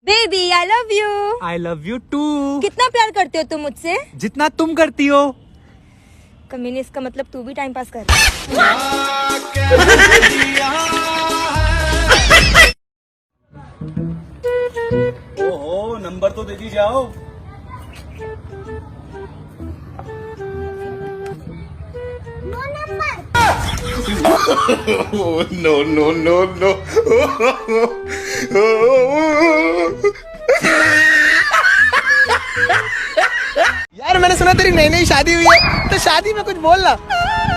Baby I love you. I love you too. कितना प्यार करते हो तुम मुझसे? जितना तुम करती हो। कमीने, इसका मतलब तू भी टाइम पास कर रहा है। ओहो, नंबर तो दे दी जाओ। No no no no. यार मैंने सुना तेरी नई नई शादी हुई है, तो शादी में कुछ बोल ना।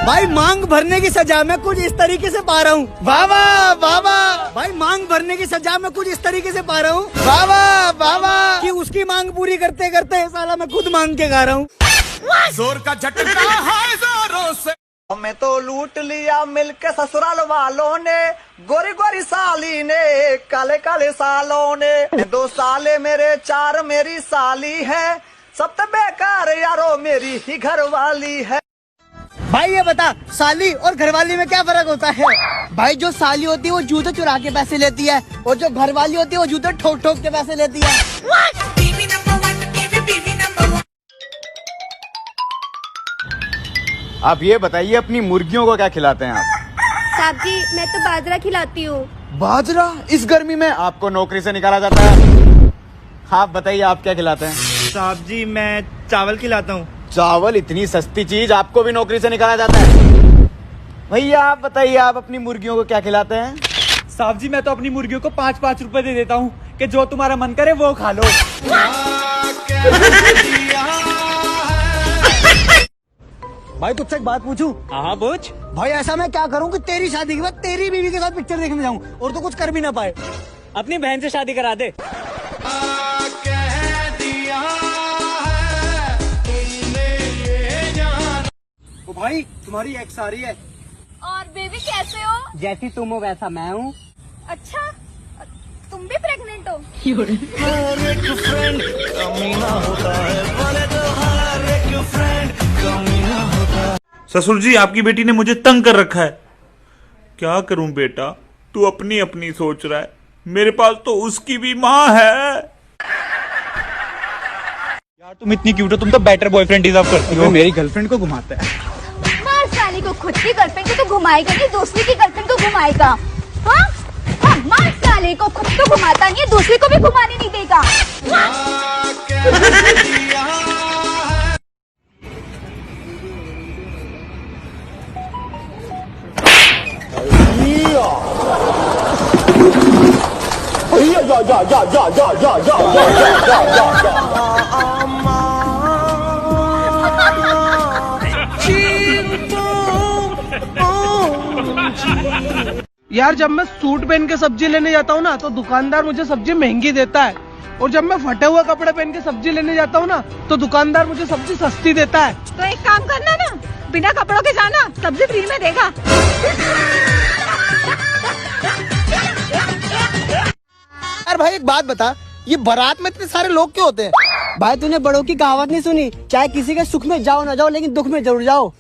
भाई मांग भरने की सजा मैं कुछ इस तरीके से पा रहा हूँ। बाबा बाबा। भाई मांग भरने की सजा मैं कुछ इस तरीके से पा रहा हूँ। बाबा बाबा। कि उसकी मांग पूरी करते करते साला मैं खुद मांग के गा रहा हूँ। जोर का झटका है जोरों से। हमें तो लूट लिया मिलके ससुराल वालों ने, गोरी गोरी साली ने, काले काले सालों ने। 2 साले मेरे, 4 मेरी साली है, सब तो बेकार यारो मेरी ही घर वाली है। भाई ये बता, साली और घरवाली में क्या फर्क होता है? भाई जो साली होती है वो जूते चुरा के पैसे लेती है, और जो घरवाली होती है वो जूते ठोक ठोक के पैसे लेती है। आप ये बताइए अपनी मुर्गियों को क्या खिलाते हैं आप? साहब जी, मैं तो बाजरा खिलाती हूँ। बाजरा? इस गर्मी में आपको नौकरी से निकाला जाता है। आप बताइए आप क्या खिलाते हैं? साहब जी मैं चावल खिलाता हूँ। चावल? इतनी सस्ती चीज आपको भी नौकरी से निकाला जाता है? भैया आप बताइए आप अपनी मुर्गियों को क्या खिलाते हैं? साहब जी मैं तो अपनी मुर्गियों को 5-5 रुपए दे देता हूँ कि जो तुम्हारा मन करे वो खा लो। भाई तुझसे एक बात पूछूं? हाँ पूछ। भाई ऐसा मैं क्या करूं कि तेरी शादी के बाद तेरी बीवी के साथ पिक्चर देखने जाऊं और तो कुछ कर भी ना पाए? अपनी बहन से शादी करा दे। ओ भाई तुम्हारी एक्स आ रही है। और बेबी कैसे हो? जैसी तुम हो वैसा मैं हूँ। अच्छा, तुम भी प्रेग्नेंट हो? ससुर जी, आपकी बेटी ने मुझे तंग कर रखा है। क्या करूं बेटा, तू अपनी अपनी सोच रहा है, मेरे पास तो उसकी भी माँ है। यार तुम इतनी क्यूट हो, तुम तो बेटर बॉयफ्रेंड डिजर्व करती हो। मेरी गर्लफ्रेंड को घुमाता है। मार साली को, खुद की गर्लफ्रेंड को तो घुमाएगा नहीं, दूसरी की गर्लफ्रेंड को घुमाएगा। हाँ? हाँ, मार साली को, खुद तो घुमाता नहीं है, दूसरी को भी घुमाने नहीं देगा। यार जब मैं सूट पहन के सब्जी लेने जाता हूँ ना तो दुकानदार मुझे सब्जी महंगी देता है, और जब मैं फटे हुए कपड़े पहन के सब्जी लेने जाता हूँ ना तो दुकानदार मुझे सब्जी सस्ती देता है। तो एक काम करना ना, बिना कपड़ों के जाना, सब्जी फ्री में देगा। यार भाई एक बात बता, ये बारात में इतने सारे लोग क्यों होते हैं? भाई तूने बड़ों की कहावत नहीं सुनी, चाहे किसी के सुख में जाओ ना जाओ लेकिन दुख में जरूर जाओ।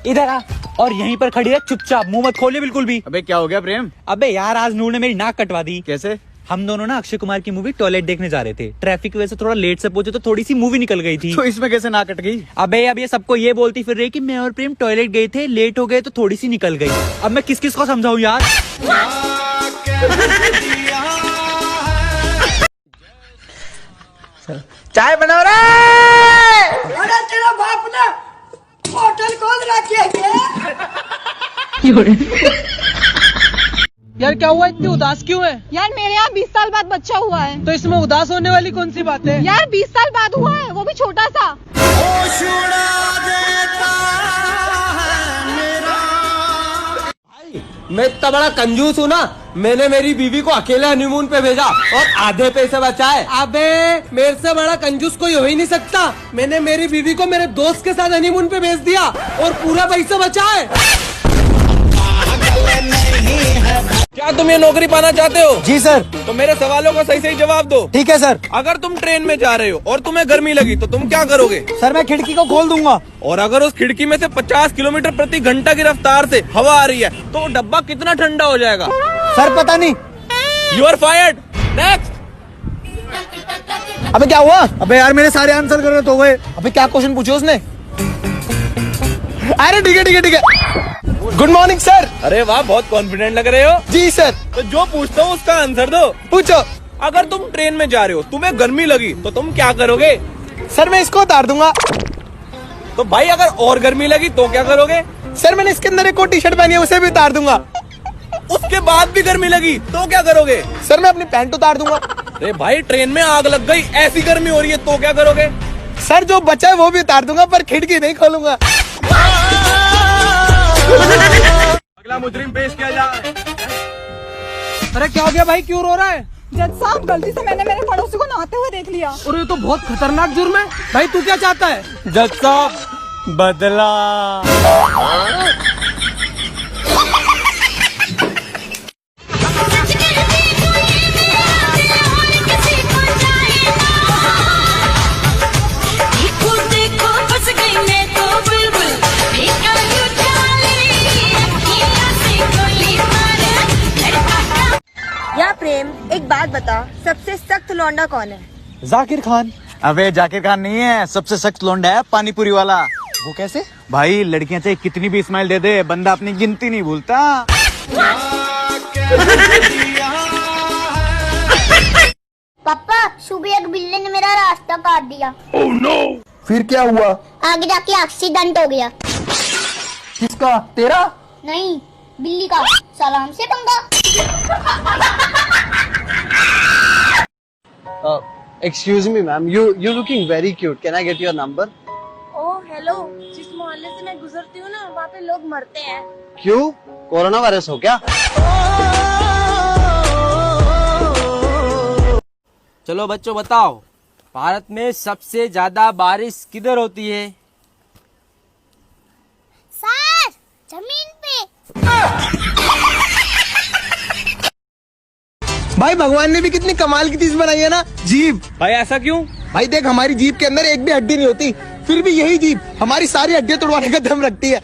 इधर आ और यहीं पर खड़ी है चुपचाप, मुंह मत खोले बिल्कुल भी। अबे क्या हो गया प्रेम? अबे यार आज नूर ने मेरी नाक कटवा दी। कैसे? हम दोनों ना अक्षय कुमार की मूवी टॉयलेट देखने जा रहे थे, ट्रैफिक की वजह से थोड़ा लेट से पहुंचे तो थोड़ी सी मूवी निकल गई थी। तो इसमें कैसे नाक कट गई? अबे अब ये सबको ये बोलती फिर रही कि मैं और प्रेम टॉयलेट गए थे, लेट हो गए तो थोड़ी सी निकल गई। अब मैं किस किस को समझाऊं यार? चाय बनाओ रे। अरे तेरा बाप ने होटल खोल रखी है। यार क्या हुआ, इतनी उदास क्यों है? यार मेरे यहाँ 20 साल बाद बच्चा हुआ है। तो इसमें उदास होने वाली कौन सी बात है? यार 20 साल बाद हुआ है, वो भी छोटा सा। मैं इतना बड़ा कंजूस हूँ ना, मैंने मेरी बीवी को अकेले हनीमून पे भेजा और आधे पैसे बचाए। अबे मेरे से बड़ा कंजूस कोई हो ही नहीं सकता। मैंने मेरी बीवी को मेरे दोस्त के साथ हनीमून पे भेज दिया और पूरा पैसा बचाए। क्या क्या तुम ये नौकरी पाना चाहते हो? जी सर। तो मेरे सवालों का सही सही जवाब दो। ठीक है सर। अगर तुम ट्रेन में जा रहे हो और तुम्हें गर्मी लगी तो तुम क्या करोगे? सर मैं खिड़की को खोल दूंगा। और अगर उस खिड़की में से 50 किलोमीटर प्रति घंटा की रफ्तार से हवा आ रही है तो डब्बा कितना ठंडा हो जाएगा? सर पता नहीं। You are fired. नेक्स्ट। अबे क्या हुआ? अबे यार मेरे सारे आंसर गलत हो गए। अबे क्या क्वेश्चन पूछे उसने? अरे ठीक है ठीक है ठीक है। Good morning sir. अरे वाह, बहुत कॉन्फिडेंट लग रहे हो। जी सर। तो जो पूछता हूँ उसका आंसर दो। पूछो। अगर तुम ट्रेन में जा रहे हो, तुम्हें गर्मी लगी तो तुम क्या करोगे? सर मैं इसको उतार दूंगा। तो भाई अगर और गर्मी लगी तो क्या करोगे? सर मैंने इसके अंदर एक और टी शर्ट पहनी है, उसे भी उतार दूंगा। उसके बाद भी गर्मी लगी तो क्या करोगे? सर मैं अपनी पैंट उतार दूंगा। अरे भाई ट्रेन में आग लग गई, ऐसी गर्मी हो रही है तो क्या करोगे? सर जो बचा है वो भी उतार दूंगा, पर खिड़की नहीं खोलूंगा। अगला मुजरिम पेश किया जाए। अरे क्या हो गया भाई, क्यों रो रहा है? जज साहब, गलती से मैंने मेरे पड़ोसी को नहाते हुए देख लिया। और ये तो बहुत खतरनाक जुर्म है। भाई तू क्या चाहता है? जज साहब बदला। या प्रेम, एक बात बता, सबसे सख्त लौंडा कौन है? जाकिर खान। अबे जाकिर खान नहीं है, सबसे सख्त लौंडा है पानीपुरी वाला। वो कैसे? भाई लड़कियां चाहे कितनी भी स्माइल दे दे, बंदा अपनी गिनती नहीं भूलता। पापा, सुबह एक बिल्ली ने मेरा रास्ता काट दिया। Oh, no! फिर क्या हुआ? आगे जाके एक्सीडेंट हो गया। किसका? तेरा? नहीं, बिल्ली का। सलाम से पंगा। Excuse me ma'am, you looking very cute. Can I get your number? Oh hello, जिस मोहल्ले से मैं गुजरती हूँ ना, वहाँ पे लोग मरते हैं। क्यों? कोरोना वायरस हो क्या? चलो बच्चों बताओ, भारत में सबसे ज्यादा बारिश किधर होती है? सर, जमीन पे। भाई भगवान ने भी कितनी कमाल की चीज बनाई है ना, जीभ। भाई ऐसा क्यों? भाई देख, हमारी जीभ के अंदर एक भी हड्डी नहीं होती, फिर भी यही जीभ हमारी सारी हड्डियां तोड़वाने का दम रखती है।